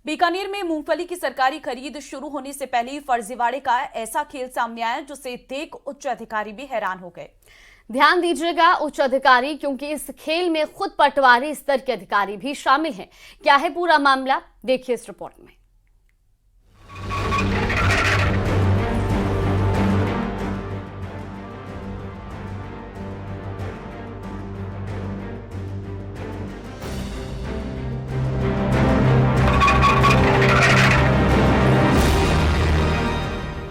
बीकानेर में मूंगफली की सरकारी खरीद शुरू होने से पहले ही फर्जीवाड़े का ऐसा खेल सामने आया जिसे देख उच्च अधिकारी भी हैरान हो गए। ध्यान दीजिएगा उच्च अधिकारी, क्योंकि इस खेल में खुद पटवारी स्तर के अधिकारी भी शामिल हैं। क्या है पूरा मामला, देखिए इस रिपोर्ट में।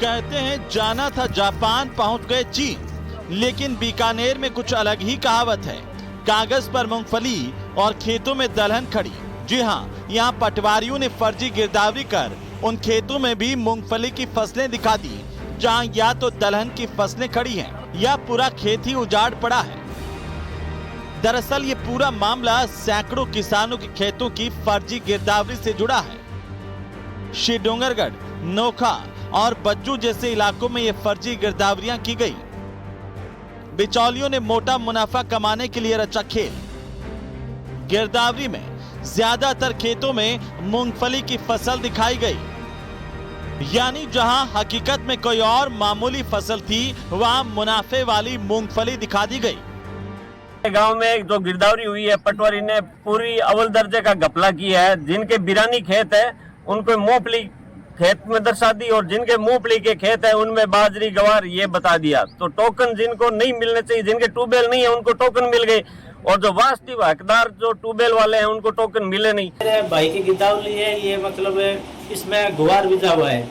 कहते हैं जाना था जापान, पहुंच गए चीन। लेकिन बीकानेर में कुछ अलग ही कहावत है। कागज पर मूंगफली और खेतों में दलहन खड़ी। जी हाँ, यहाँ पटवारियों ने फर्जी गिरदावरी कर उन खेतों में भी मूंगफली की फसलें दिखा दी, जहाँ या तो दलहन की फसलें खड़ी हैं या पूरा खेत ही उजाड़ पड़ा है। दरअसल ये पूरा मामला सैकड़ों किसानों के खेतों की फर्जी गिरदावरी से जुड़ा है। श्री डोंगरगढ़, नोखा और बज्जू जैसे इलाकों में ये फर्जी गिरदावरियां की गई। बिचौलियों ने मोटा मुनाफा कमाने के लिए रचा खेल। गिरदावरी में ज्यादातर खेतों में मूंगफली की फसल दिखाई गई, यानी जहां हकीकत में कोई और मामूली फसल थी, वहां मुनाफे वाली मूंगफली दिखा दी गई। गांव में जो गिरदावरी हुई है, पटवारी ने पूरी अव्वल दर्जे का घपला किया है। जिनके बिरानी खेत है उनको मूंगफली खेत में दर्शा दी, और जिनके मूंगफली के खेत है उनमें बाजरी गवार ये बता दिया। तो टोकन जिनको नहीं मिलने चाहिए, जिनके ट्यूबवेल नहीं है उनको टोकन मिल गए, और जो वास्तविक हकदार जो ट्यूबवेल वाले हैं उनको टोकन मिले नहीं। मेरे भाई की गिरदावरी है ये, मतलब इसमें गुवार बिजा हुआ है,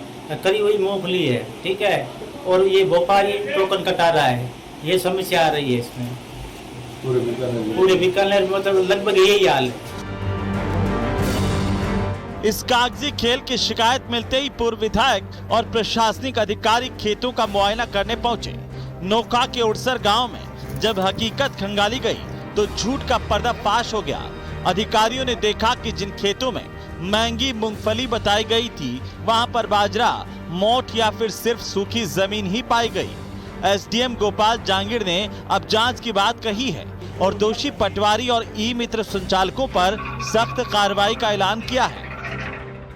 करी हुई मूंगफली है, ठीक है, और ये व्यापारी टोकन कटा रहा है। ये समस्या आ रही है इसमें पूरे बीकानेर में, मतलब लगभग यही हाल है। इस कागजी खेल की शिकायत मिलते ही पूर्व विधायक और प्रशासनिक अधिकारी खेतों का मुआयना करने पहुंचे। नोखा के उड़सर गांव में जब हकीकत खंगाली गई तो झूठ का पर्दाफाश हो गया। अधिकारियों ने देखा कि जिन खेतों में महंगी मूंगफली बताई गई थी, वहां पर बाजरा, मोठ या फिर सिर्फ सूखी जमीन ही पाई गई। एसडीएम गोपाल जांगीड़ ने अब जांच की बात कही है और दोषी पटवारी और ई मित्र संचालकों पर सख्त कार्रवाई का ऐलान किया है।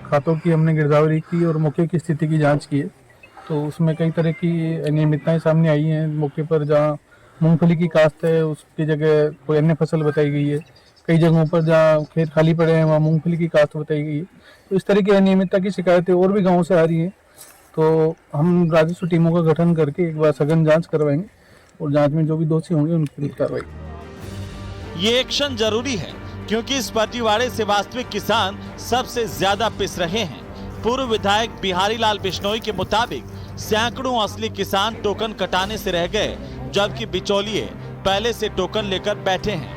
खातों की हमने गिरदावरी की और मौके की स्थिति की जांच की है, तो उसमें कई तरह की अनियमितताएं सामने आई हैं। मौके पर जहां मूंगफली की काश्त है उसकी जगह कोई अन्य फसल बताई गई है। कई जगहों पर जहां खेत खाली पड़े हैं वहां मूंगफली की काश्त बताई गई है। तो इस तरह की अनियमितता की शिकायतें और भी गाँव से आ रही हैं। तो हम राजस्व टीमों का गठन करके एक बार सघन जाँच करवाएंगे और जाँच में जो भी दोषी होंगे उनके विरुद्ध कार्रवाई। ये एक्शन जरूरी है, क्योंकि इस फर्जीवाड़े से वास्तविक किसान सबसे ज्यादा पिस रहे हैं। पूर्व विधायक बिहारी लाल बिश्नोई के मुताबिक सैकड़ों असली किसान टोकन कटाने से रह गए, जबकि बिचौलिए पहले से टोकन लेकर बैठे हैं।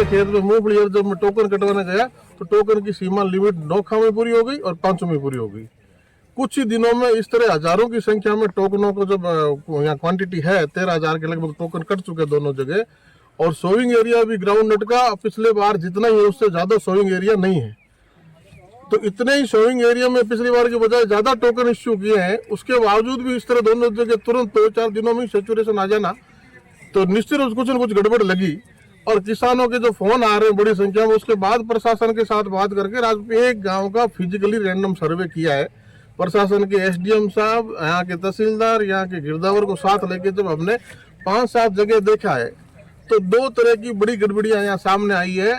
खेत में मूंगफली जब मैं टोकन कटवाने गया तो टोकन की सीमा लिमिट नोखा में पूरी हो गई और 500 में पूरी हो गई। कुछ ही दिनों में इस तरह हजारों की संख्या में टोकनों को जब यहाँ क्वांटिटी है 13,000 के लगभग टोकन कट चुके दोनों जगह, और सोइंग एरिया भी ग्राउंड नट का पिछले बार जितना ही है उससे ज्यादा सोइंग एरिया नहीं है। तो इतने ही सोइंग एरिया में पिछली बार के बजाय ज्यादा टोकन इश्यू किए हैं, उसके बावजूद भी इस तरह दोनों जगह तुरंत 2-4 दिनों में सेचुरेशन आ जाना, तो निश्चित कुछ न कुछ गड़बड़ लगी। और किसानों के जो फोन आ रहे हैं बड़ी संख्या में, उसके बाद प्रशासन के साथ बात करके एक गाँव का फिजिकली रैंडम सर्वे किया है। प्रशासन के एसडीएम साहब, यहाँ के तहसीलदार, यहाँ के गिरदावर को साथ लेके जब हमने 5-7 जगह देखा है, तो 2 तरह की बड़ी गड़बड़ियां यहाँ सामने आई है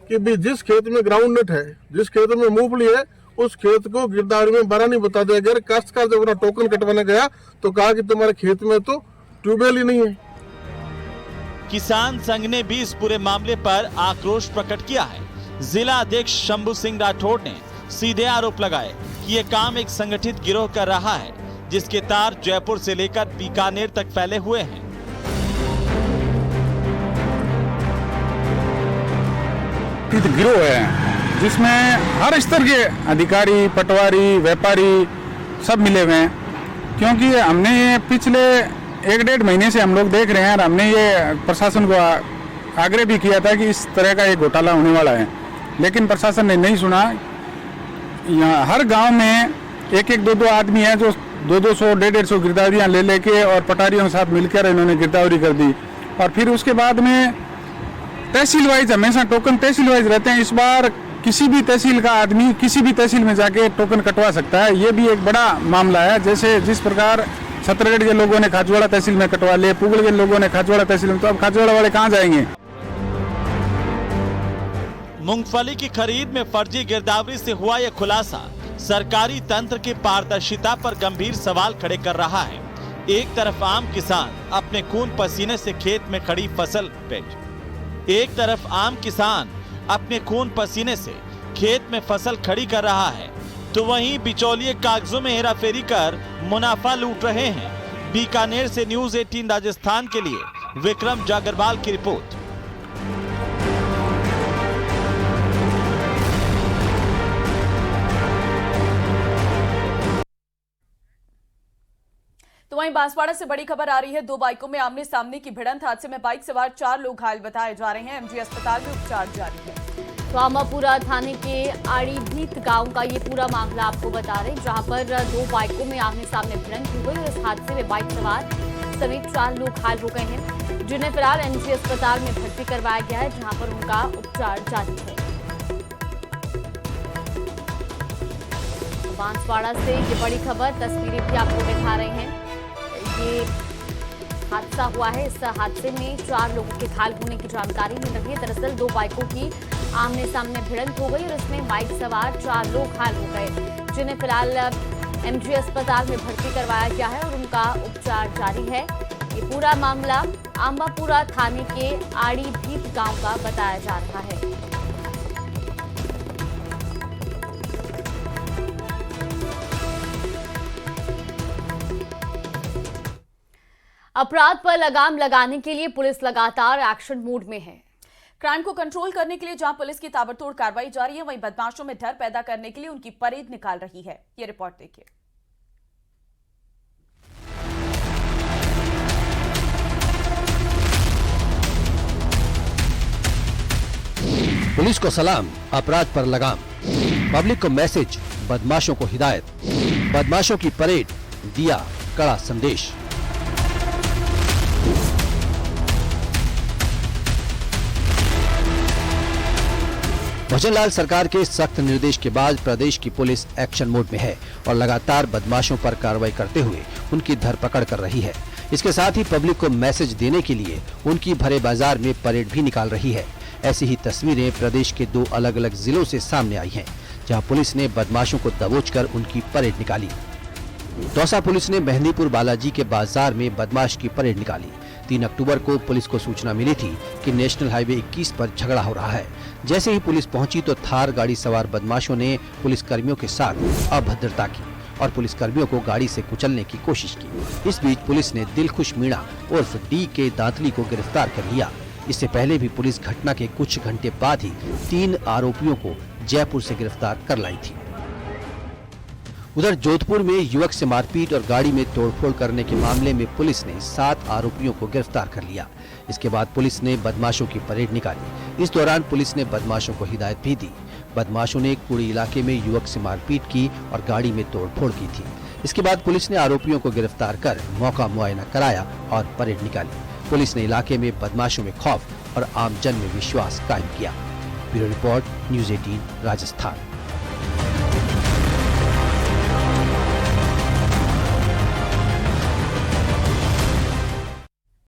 कि भी जिस खेत में ग्राउंड नट है, जिस खेत में मूंगफली है, उस खेत को गिरदावरी में बारा नहीं बता दिया गया। काश्तकार जब अपना टोकन कटवाने गया तो कहा कि तुम्हारे खेत में तो ट्यूबवेल ही नहीं है। किसान संघ ने भी इस पूरे मामले पर आक्रोश प्रकट किया है। जिला अध्यक्ष शंभू सिंह राठौड़ ने सीधे आरोप लगाए कि ये काम एक संगठित गिरोह कर रहा है, जिसके तार जयपुर से लेकर बीकानेर तक फैले हुए हैं। गिरोह है जिसमें हर स्तर के अधिकारी, पटवारी, व्यापारी सब मिले हुए हैं। क्योंकि हमने ये पिछले 1-1.5 महीने से हम लोग देख रहे हैं और हमने ये प्रशासन को आग्रह भी किया था कि इस तरह का ये घोटाला होने वाला है, लेकिन प्रशासन ने नहीं सुना। यहाँ हर गांव में 1-1, 2-2 आदमी हैं जो 200, 150 गिरदावरियाँ ले लेके और पटारियों के साथ मिलकर इन्होंने गिरदावरी कर दी। और फिर उसके बाद में तहसील वाइज हमेशा टोकन तहसील वाइज रहते हैं। इस बार किसी भी तहसील का आदमी किसी भी तहसील में जाके टोकन कटवा सकता है। ये भी एक बड़ा मामला है। जैसे जिस प्रकार छत्तरगढ़ के लोगों ने खाजवाड़ा तहसील में कटवा लिए, पुगल के लोगों ने खाजवाड़ा तहसील में, तो अब खाजवाड़ा वाले कहाँ जाएंगे? मूंगफली की खरीद में फर्जी गिरदावरी से हुआ यह खुलासा सरकारी तंत्र की पारदर्शिता पर गंभीर सवाल खड़े कर रहा है। एक तरफ आम किसान अपने खून पसीने से खेत में खड़ी फसल एक तरफ आम किसान अपने खून पसीने से खेत में फसल खड़ी कर रहा है, तो वहीं बिचौलिए कागजों में हेराफेरी कर मुनाफा लूट रहे हैं। बीकानेर से न्यूज़ 18 राजस्थान के लिए विक्रम जागरवाल की रिपोर्ट। तो वहीं बांसवाड़ा से बड़ी खबर आ रही है। दो बाइकों में आमने सामने की भिड़ंत, हादसे में बाइक सवार 4 लोग घायल बताए जा रहे हैं। एमजी अस्पताल में उपचार जारी है। तो आमापुरा थाने के आड़ीभीत गांव का ये पूरा मामला आपको बता रहे हैं, जहां पर 2 बाइकों में आमने सामने भिड़ंत हो गई और इस हादसे में बाइक सवार समेत 4 लोग घायल हो गए हैं, जिन्हें फिलहाल एमजी अस्पताल में भर्ती करवाया गया है, जहां पर उनका उपचार जारी है। बांसवाड़ा से ये बड़ी खबर, तस्वीरें भी आपको दिखा रहे हैं। ये हादसा हुआ है। इस हादसे में 4 लोगों के घायल होने की जानकारी मिल रही है। दरअसल 2 बाइकों की आमने सामने भिड़ंत हो गई और इसमें बाइक सवार 4 लोग घायल हो गए, जिन्हें फिलहाल एमजी अस्पताल में भर्ती करवाया गया है और उनका उपचार जारी है। ये पूरा मामला आंबापुरा थाने के आड़ीभीत गांव का बताया जा रहा है। अपराध पर लगाम लगाने के लिए पुलिस लगातार एक्शन मोड में है। क्राइम को कंट्रोल करने के लिए जहां पुलिस की ताबड़तोड़ कार्रवाई जारी है, वहीं बदमाशों में डर पैदा करने के लिए उनकी परेड निकाल रही है। ये रिपोर्ट देखिए। पुलिस को सलाम, अपराध पर लगाम, पब्लिक को मैसेज, बदमाशों को हिदायत, बदमाशों की परेड, दिया कड़ा संदेश। भजनलाल सरकार के सख्त निर्देश के बाद प्रदेश की पुलिस एक्शन मोड में है और लगातार बदमाशों पर कार्रवाई करते हुए उनकी धरपकड़ कर रही है। इसके साथ ही पब्लिक को मैसेज देने के लिए उनकी भरे बाजार में परेड भी निकाल रही है। ऐसी ही तस्वीरें प्रदेश के 2 अलग अलग जिलों से सामने आई हैं, जहां पुलिस ने बदमाशों को दबोचकर उनकी परेड निकाली। दौसा पुलिस ने मेहंदीपुर बालाजी के बाजार में बदमाश की परेड निकाली। 3 अक्टूबर को पुलिस को सूचना मिली थी कि नेशनल हाईवे 21 पर झगड़ा हो रहा है। जैसे ही पुलिस पहुंची तो थार गाड़ी सवार बदमाशों ने पुलिस कर्मियों के साथ अभद्रता की और पुलिस कर्मियों को गाड़ी से कुचलने की कोशिश की। इस बीच पुलिस ने दिलखुश मीणा उर्फ डी के दांतली को गिरफ्तार कर लिया। इससे पहले भी पुलिस घटना के कुछ घंटे बाद ही 3 आरोपियों को जयपुर से गिरफ्तार कर लाई थी। उधर जोधपुर में युवक से मारपीट और गाड़ी में तोड़फोड़ करने के मामले में पुलिस ने 7 आरोपियों को गिरफ्तार कर लिया। इसके बाद पुलिस ने बदमाशों की परेड निकाली। इस दौरान पुलिस ने बदमाशों को हिदायत भी दी। बदमाशों ने कुड़ी इलाके में युवक से मारपीट की और गाड़ी में तोड़फोड़ की थी। इसके बाद पुलिस ने आरोपियों को गिरफ्तार कर मौका मुआयना कराया और परेड निकाली। पुलिस ने इलाके में बदमाशों में खौफ और आमजन में विश्वास कायम किया। Bureau report, news 18 Rajasthan.